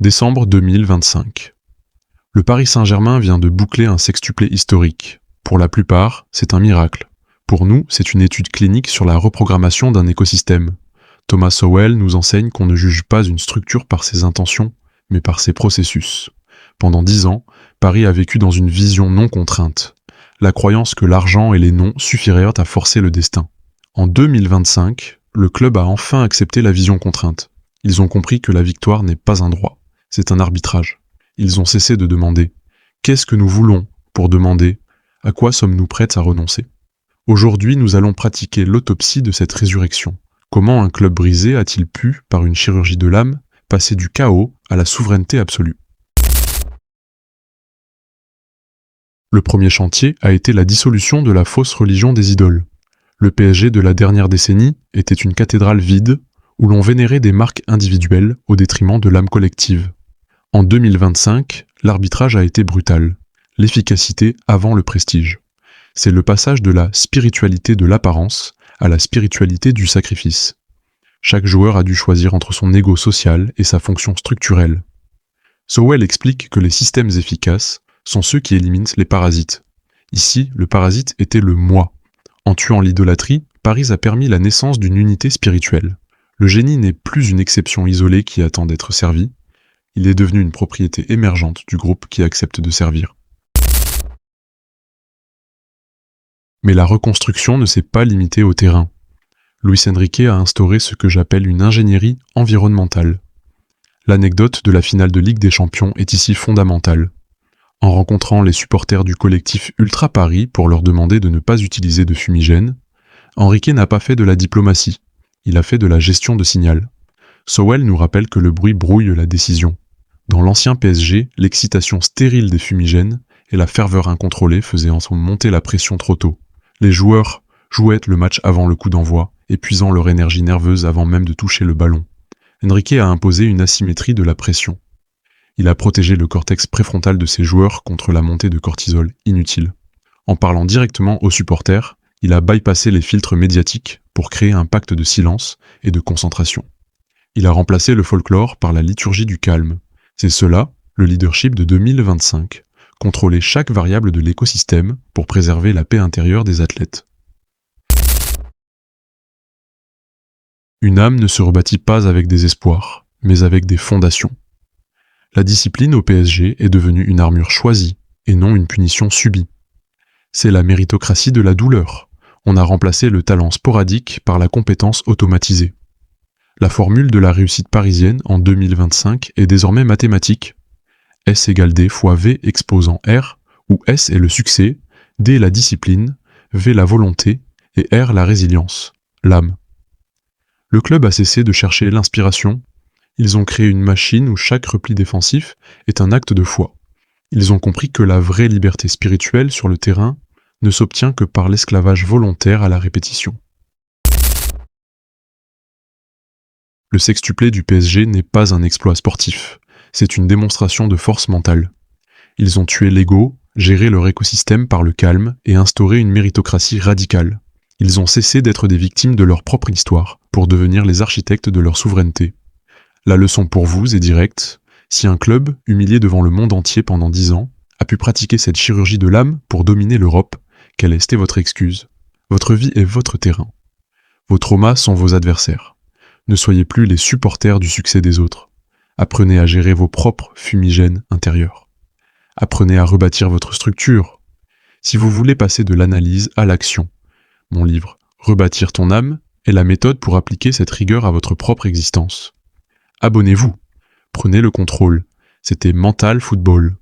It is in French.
Décembre 2025. Le Paris Saint-Germain vient de boucler un sextuplé historique. Pour la plupart, c'est un miracle. Pour nous, c'est une étude clinique sur la reprogrammation d'un écosystème. Thomas Sowell nous enseigne qu'on ne juge pas une structure par ses intentions, mais par ses processus. Pendant 10 ans, Paris a vécu dans une vision non contrainte. La croyance que l'argent et les noms suffiraient à forcer le destin. En 2025, le club a enfin accepté la vision contrainte. Ils ont compris que la victoire n'est pas un droit. C'est un arbitrage. Ils ont cessé de demander « Qu'est-ce que nous voulons ?» pour demander « À quoi sommes-nous prêts à renoncer ?» Aujourd'hui, nous allons pratiquer l'autopsie de cette résurrection. Comment un club brisé a-t-il pu, par une chirurgie de l'âme, passer du chaos à la souveraineté absolue ? Le premier chantier a été la dissolution de la fausse religion des idoles. Le PSG de la dernière décennie était une cathédrale vide où l'on vénérait des marques individuelles au détriment de l'âme collective. En 2025, l'arbitrage a été brutal. L'efficacité avant le prestige. C'est le passage de la spiritualité de l'apparence à la spiritualité du sacrifice. Chaque joueur a dû choisir entre son ego social et sa fonction structurelle. Sowell explique que les systèmes efficaces sont ceux qui éliminent les parasites. Ici, le parasite était le moi. En tuant l'idolâtrie, Paris a permis la naissance d'une unité spirituelle. Le génie n'est plus une exception isolée qui attend d'être servie. Il est devenu une propriété émergente du groupe qui accepte de servir. Mais la reconstruction ne s'est pas limitée au terrain. Luis Enrique a instauré ce que j'appelle une ingénierie environnementale. L'anecdote de la finale de Ligue des Champions est ici fondamentale. En rencontrant les supporters du collectif Ultra Paris pour leur demander de ne pas utiliser de fumigène, Enrique n'a pas fait de la diplomatie, il a fait de la gestion de signal. Sowell nous rappelle que le bruit brouille la décision. Dans l'ancien PSG, l'excitation stérile des fumigènes et la ferveur incontrôlée faisaient monter la pression trop tôt. Les joueurs jouaient le match avant le coup d'envoi, épuisant leur énergie nerveuse avant même de toucher le ballon. Enrique a imposé une asymétrie de la pression. Il a protégé le cortex préfrontal de ses joueurs contre la montée de cortisol inutile. En parlant directement aux supporters, il a bypassé les filtres médiatiques pour créer un pacte de silence et de concentration. Il a remplacé le folklore par la liturgie du calme. C'est cela, le leadership de 2025. Contrôler chaque variable de l'écosystème pour préserver la paix intérieure des athlètes. Une âme ne se rebâtit pas avec des espoirs, mais avec des fondations. La discipline au PSG est devenue une armure choisie et non une punition subie. C'est la méritocratie de la douleur. On a remplacé le talent sporadique par la compétence automatisée. La formule de la réussite parisienne en 2025 est désormais mathématique. S égale D fois V exposant R, où S est le succès, D la discipline, V la volonté et R la résilience, l'âme. Le club a cessé de chercher l'inspiration. Ils ont créé une machine où chaque repli défensif est un acte de foi. Ils ont compris que la vraie liberté spirituelle sur le terrain ne s'obtient que par l'esclavage volontaire à la répétition. Le sextuplé du PSG n'est pas un exploit sportif, c'est une démonstration de force mentale. Ils ont tué l'ego, géré leur écosystème par le calme et instauré une méritocratie radicale. Ils ont cessé d'être des victimes de leur propre histoire pour devenir les architectes de leur souveraineté. La leçon pour vous est directe. Si un club, humilié devant le monde entier pendant 10 ans, a pu pratiquer cette chirurgie de l'âme pour dominer l'Europe, quelle était votre excuse ? Votre vie est votre terrain. Vos traumas sont vos adversaires. Ne soyez plus les supporters du succès des autres. Apprenez à gérer vos propres fumigènes intérieurs. Apprenez à rebâtir votre structure. Si vous voulez passer de l'analyse à l'action, mon livre « Rebâtir ton âme » est la méthode pour appliquer cette rigueur à votre propre existence. Abonnez-vous. Prenez le contrôle. C'était Mental Football.